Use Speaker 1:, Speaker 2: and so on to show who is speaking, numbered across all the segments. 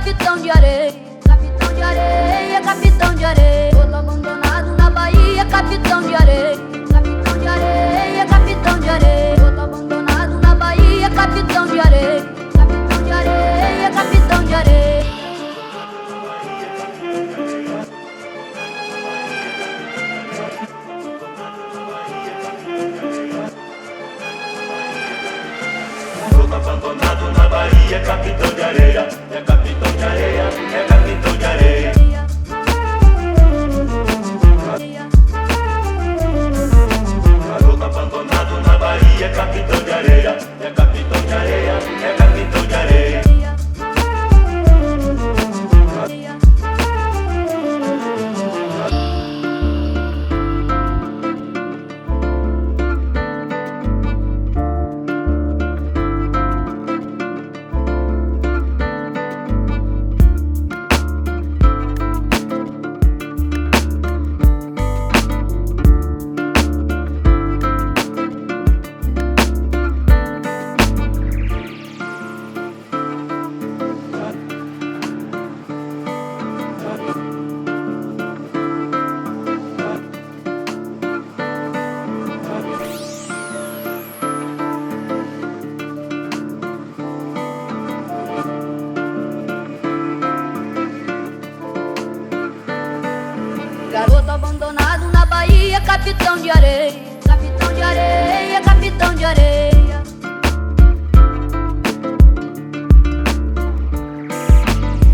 Speaker 1: capitão de areia. Capitão de areia, capitão de areia. Todo abandonado na Bahia, capitão de areia. Capitão de areia, capitão de areia. Todo abandonado na Bahia, capitão de areia. Capitão de areia, capitão de areia.
Speaker 2: Todo abandonado na Bahia, capitão de areia. É capitão de areia, é capitão de areia. Garoto abandonado na Bahia, capitão de areia. É capitão de areia, é capitão de areia.
Speaker 1: Garoto abandonado na Bahia, capitão de areia. Capitão de areia, capitão de areia.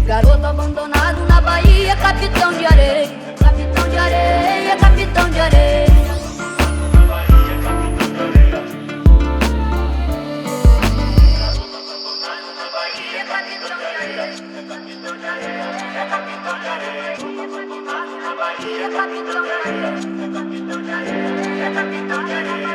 Speaker 1: Garoto abandonado na Bahia, capitão de areia. Capitão de areia, capitão de areia. Capitão de areia, capitão de areia.